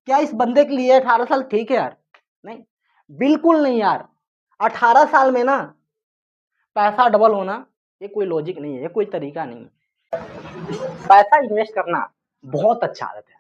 क्या इस बंदे के लिए 18 साल ठीक है यार? नहीं, बिल्कुल नहीं यार। 18 साल में ना पैसा डबल होना ये कोई लॉजिक नहीं है, ये कोई तरीका नहीं है। पैसा इन्वेस्ट करना बहुत अच्छा आदत है,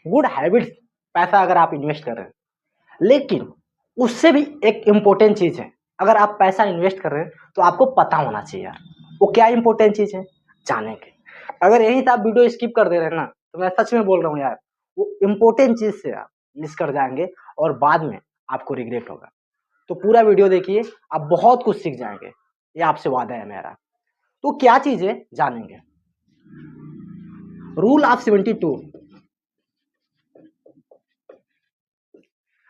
गुड हैबिट्स। पैसा अगर आप इन्वेस्ट कर रहे हैं, लेकिन उससे भी एक इम्पोर्टेंट चीज है। अगर आप पैसा इन्वेस्ट कर रहे हैं तो आपको पता होना चाहिए यार, वो क्या इम्पोर्टेंट चीज है जानेंगे। अगर यही से आप वीडियो स्किप कर दे रहे हैं ना, तो मैं सच में बोल रहा हूँ यार, वो इम्पोर्टेंट चीज से आप मिस कर जाएंगे और बाद में आपको रिग्रेट होगा। तो पूरा वीडियो देखिए, आप बहुत कुछ सीख जाएंगे, ये आपसे वादा है मेरा। तो क्या चीज है जानेंगे। Rule of 72।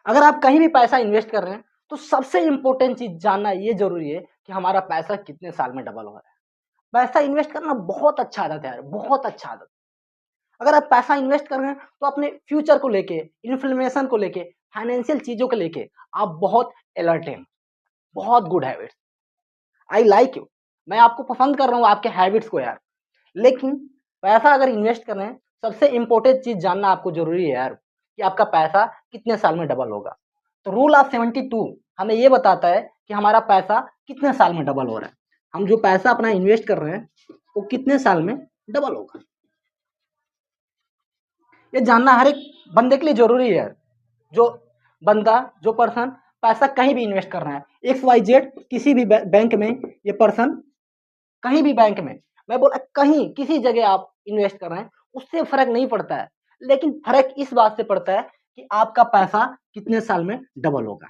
अगर आप कहीं भी पैसा इन्वेस्ट कर रहे हैं तो सबसे इंपॉर्टेंट चीज जानना ये जरूरी है कि हमारा पैसा कितने साल में डबल हो रहा है। पैसा इन्वेस्ट करना बहुत अच्छा आदत है यार, बहुत अच्छा आदत। अगर आप पैसा इन्वेस्ट कर रहे हैं तो अपने फ्यूचर को लेके, इन्फ्लेमेशन को लेके, फाइनेंशियल चीजों को लेके आप बहुत अलर्ट हैं। बहुत good habits, I like you. मैं आपको पसंद कर रहा हूँ आपके हैबिट्स को यार। लेकिन पैसा अगर इन्वेस्ट कर रहे हैं, सबसे इंपॉर्टेंट चीज जानना आपको जरूरी है यार कि आपका पैसा कितने साल में डबल होगा। तो रूल ऑफ 72 हमें ये बताता है कि हमारा पैसा कितने साल में डबल हो रहा है। हम जो पैसा अपना इन्वेस्ट कर रहे हैं वो कितने साल में डबल होगा, ये जानना हर एक बंदे के लिए जरूरी है। जो बंदा, जो पर्सन पैसा कहीं भी इन्वेस्ट कर रहा है, XYZ किसी भी बैंक में, ये पर्सन कहीं भी बैंक में, मैं बोला कहीं किसी जगह आप इन्वेस्ट कर रहे हैं, उससे फर्क नहीं पड़ता है। लेकिन फर्क इस बात से पड़ता है कि आपका पैसा कितने साल में डबल होगा,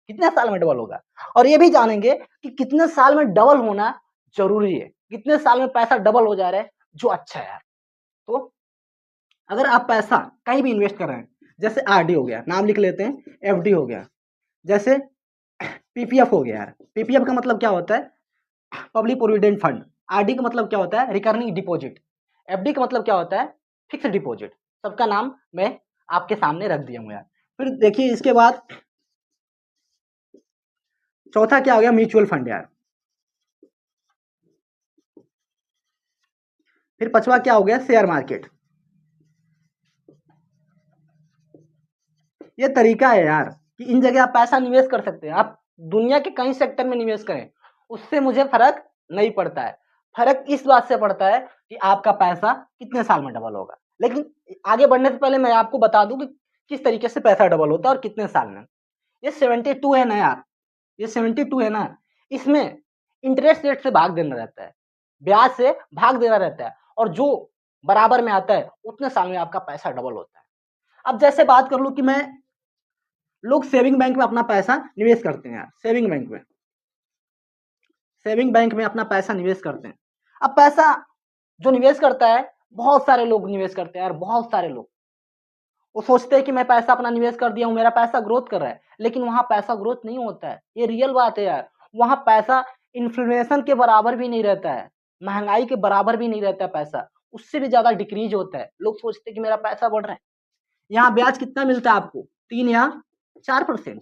कितने साल में डबल होगा। और ये भी जानेंगे कि कितने साल में डबल होना जरूरी है, कितने साल में पैसा डबल हो जा रहा है जो अच्छा है यार। तो अगर आप पैसा कहीं भी इन्वेस्ट कर रहे हैं, जैसे RD हो गया, नाम लिख लेते हैं, FD हो गया, जैसे PPF हो गया यार। PPF का मतलब क्या होता है? Public provident fund. RD का मतलब क्या होता है? Recurring deposit. FD का मतलब क्या होता है? Fixed deposit. सबका नाम मैं आपके सामने रख दिया हूँ यार। फिर देखिए इसके बाद चौथा क्या हो गया? म्यूचुअल फंड यार। फिर पांचवा क्या हो गया? Share market. ये तरीका है यार कि इन जगह आप पैसा निवेश कर सकते हैं। आप दुनिया के कई सेक्टर में निवेश करें, उससे मुझे फर्क नहीं पड़ता है। फर्क इस बात से पड़ता है कि आपका पैसा कितने साल में डबल होगा। लेकिन आगे बढ़ने से पहले मैं आपको बता दूं कि किस तरीके से पैसा डबल होता है और कितने साल में। ये 72 है ना यार, ये 72 है ना, इसमें इंटरेस्ट रेट से भाग देना रहता है, ब्याज से भाग देना रहता है, और जो बराबर में आता है उतने साल में आपका पैसा डबल होता है। अब जैसे बात कर लूं कि मैं, लोग सेविंग बैंक में अपना पैसा निवेश करते हैं यार, सेविंग बैंक में, सेविंग बैंक में अपना पैसा निवेश करते हैं। अब पैसा जो निवेश करता है, बहुत सारे लोग निवेश करते हैं यार, बहुत सारे लोग। वो सोचते हैं कि मैं पैसा अपना निवेश कर दिया हूं, मेरा पैसा ग्रोथ कर रहा है, लेकिन वहां पैसा ग्रोथ नहीं होता है। ये रियल बात है यार। वहां पैसा इन्फ्लेशन के बराबर भी नहीं रहता है, महंगाई के बराबर भी नहीं रहता है पैसा, उससे भी ज्यादा डिक्रीज होता है। लोग सोचते हैं कि मेरा पैसा बढ़ रहा है। यहाँ ब्याज कितना मिलता है आपको? 3 या 4%।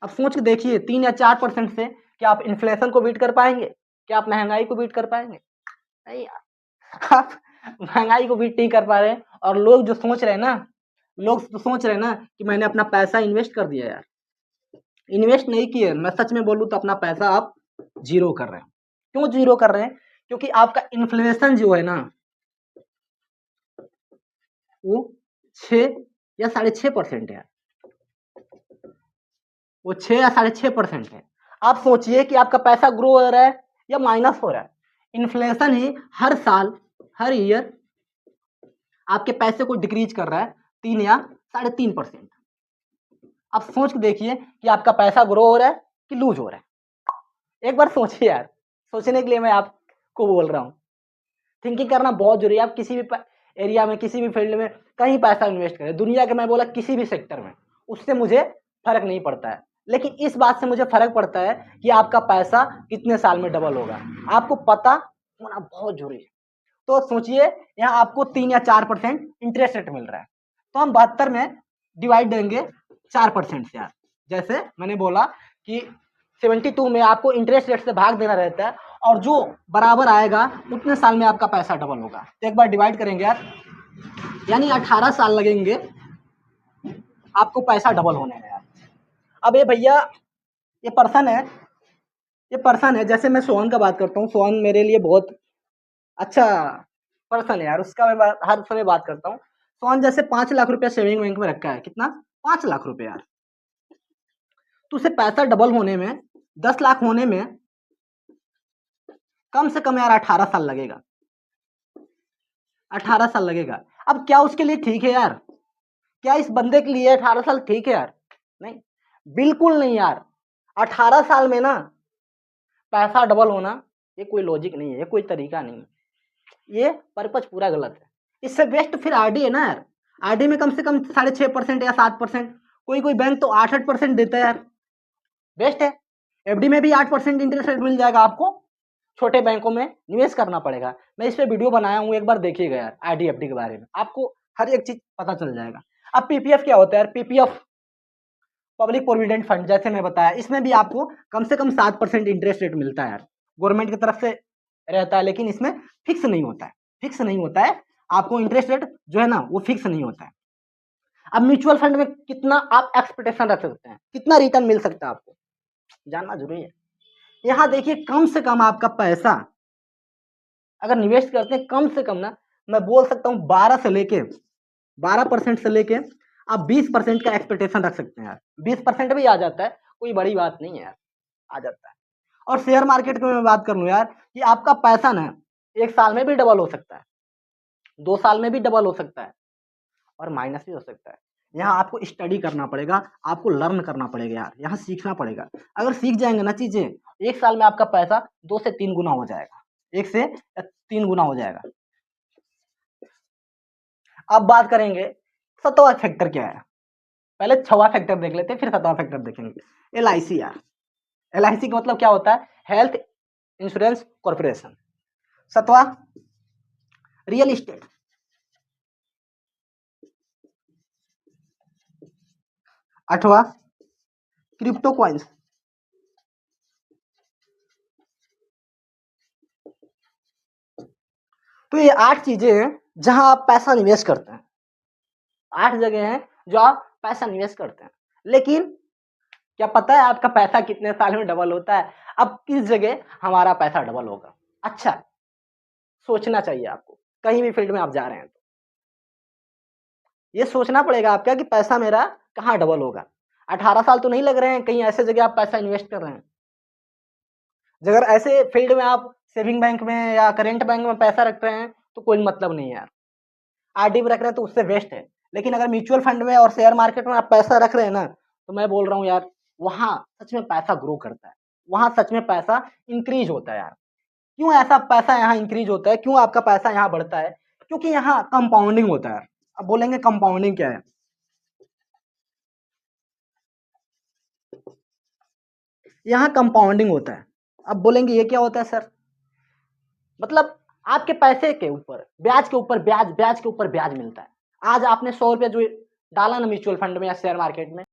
अब सोच के देखिए, 3 या 4% से क्या आप इन्फ्लेशन को बीट कर पाएंगे? क्या आप महंगाई को बीट कर पाएंगे? नहीं यार। आप महंगाई को बीट नहीं कर पा रहे हैं। और लोग जो सोच रहे हैं ना, लोग तो सोच रहे हैं ना कि मैंने अपना पैसा इन्वेस्ट कर दिया यार। इन्वेस्ट नहीं किए, मैं सच में बोलूं तो अपना पैसा आप जीरो कर रहे हैं। क्यों जीरो कर रहे हैं? क्योंकि आपका इन्फ्लेशन जो है ना, वो 6 या 6.5% है। वो 6 या 6.5% है। आप सोचिए कि आपका पैसा ग्रो हो रहा है या माइनस हो रहा है। इन्फ्लेशन ही हर साल, हर ईयर आपके पैसे को डिक्रीज कर रहा है 3 या 3.5%। आप सोच के देखिए कि आपका पैसा ग्रो हो रहा है कि लूज हो रहा है। एक बार सोचिए यार, सोचने के लिए मैं आपको बोल रहा हूँ। थिंकिंग करना बहुत जरूरी है। आप किसी भी एरिया में, किसी भी फील्ड में कहीं पैसा इन्वेस्ट करें, दुनिया के मैं बोला किसी भी सेक्टर में, उससे मुझे फर्क नहीं पड़ता है। लेकिन इस बात से मुझे फर्क पड़ता है कि आपका पैसा कितने साल में डबल होगा। आपको पता होना बहुत जरूरी है। तो सोचिए, यहाँ आपको 3 या 4% इंटरेस्ट रेट मिल रहा है, तो हम 72 में डिवाइड देंगे 4% से यार। जैसे मैंने बोला कि 72 में आपको इंटरेस्ट रेट से भाग देना रहता है, और जो बराबर आएगा उतने साल में आपका पैसा डबल होगा। तो एक बार डिवाइड करेंगे यार, यानी 18 साल लगेंगे आपको पैसा डबल होने में यार। अब ये भैया ये पर्सन है, ये पर्सन है, जैसे मैं सोहन का बात करता हूँ, सोहन मेरे लिए बहुत अच्छा पर्सन है यार, उसका मैं हर समय बात करता हूँ। सोहन जैसे 5 लाख रुपया सेविंग बैंक में रखा है, कितना? 5 लाख रुपये यार। तो उसे पैसा डबल होने में, 10 लाख होने में कम से कम यार 18 साल लगेगा, 18 साल लगेगा। अब क्या उसके लिए ठीक है यार? क्या इस बंदे के लिए 18 साल ठीक है यार? नहीं, बिल्कुल नहीं यार। 18 साल में ना पैसा डबल होना, ये कोई लॉजिक नहीं है, ये कोई तरीका नहीं है, ये पर्पज पूरा गलत है। इससे बेस्ट फिर आरडी है ना यार। आरडी में कम से कम 6.5% या 7%, कोई कोई बैंक तो 8-8% देता है यार, बेस्ट है। एफडी में भी 8% इंटरेस्ट रेट मिल जाएगा आपको, छोटे बैंकों में निवेश करना पड़ेगा। मैं इस पे वीडियो बनाया हूँ, एक बार देखिएगा यार, आरडी एफडी के बारे में आपको हर एक चीज पता चल जाएगा। अब पीपीएफ क्या होता है यार? पीपीएफ पब्लिक प्रोविडेंट फंड, जैसे मैं बताया, इसमें भी आपको कम से कम 7% इंटरेस्ट रेट मिलता है यार, गवर्नमेंट की तरफ से रहता है, लेकिन इसमें फिक्स नहीं होता है, फिक्स नहीं होता है आपको इंटरेस्ट रेट जो है ना, वो फिक्स नहीं होता है। अब म्यूचुअल फंड में कितना आप एक्सपेक्टेशन रख सकते हैं, कितना रिटर्न मिल सकता है, आपको जानना जरूरी है। यहाँ देखिए, कम से कम आपका पैसा अगर निवेश करते हैं, कम से कम ना, मैं बोल सकता हूँ 12% से लेके आप 20% का एक्सपेक्टेशन रख सकते हैं यार। 20% भी आ जाता है, कोई बड़ी बात नहीं है यार, आ जाता है। और शेयर मार्केट की मैं बात कर लूँ यार, कि आपका पैसा ना 1 साल में भी डबल हो सकता है, 2 साल में भी डबल हो सकता है, और माइनस भी हो सकता है। यहाँ आपको स्टडी करना पड़ेगा, आपको लर्न करना पड़ेगा यार, यहाँ सीखना पड़ेगा। अगर सीख जाएंगे ना चीजें, 1 साल में आपका पैसा 2 से 3 गुना हो जाएगा, 1 से 3 गुना हो जाएगा। अब बात करेंगे 7वां फैक्टर क्या है। पहले 6वां फैक्टर देख लेते हैं, फिर 7वां फैक्टर देखेंगे। LIC यार, LIC का मतलब क्या होता है? Health insurance corporation. 7वां रियल इस्टेट। 8वां क्रिप्टो कॉइन्स। तो ये 8 चीजें हैं जहां आप पैसा निवेश करते हैं, 8 जगह हैं जो आप पैसा निवेश करते हैं। लेकिन क्या पता है आपका पैसा कितने साल में डबल होता है? अब किस जगह हमारा पैसा डबल होगा? अच्छा, सोचना चाहिए आपको, कहीं भी फील्ड में आप जा रहे हैं तो ये सोचना पड़ेगा आपका कि पैसा मेरा कहाँ डबल होगा। 18 साल तो नहीं लग रहे हैं, कहीं ऐसे जगह आप पैसा इन्वेस्ट कर रहे हैं। अगर ऐसे फील्ड में आप सेविंग बैंक में या करेंट बैंक में पैसा रख रहे हैं तो कोई मतलब नहीं है यार। आरडी में रख रहे हैं तो उससे वेस्ट है। लेकिन अगर म्यूचुअल फंड में और शेयर मार्केट में आप पैसा रख रहे हैं ना, तो मैं बोल रहा हूँ यार, वहां सच में पैसा ग्रो करता है, वहां सच में पैसा इंक्रीज होता है यार। क्यों ऐसा पैसा यहाँ इंक्रीज होता है, क्यों आपका पैसा यहाँ बढ़ता है? क्योंकि यहाँ कंपाउंडिंग होता है। अब बोलेंगे कंपाउंडिंग क्या है? यहाँ कंपाउंडिंग होता है। अब बोलेंगे ये क्या होता है सर? मतलब आपके पैसे के ऊपर ब्याज के ऊपर ब्याज, ब्याज के ऊपर ब्याज मिलता है। आज आपने 100 रुपया जो डाला ना म्यूचुअल फंड में या शेयर मार्केट में,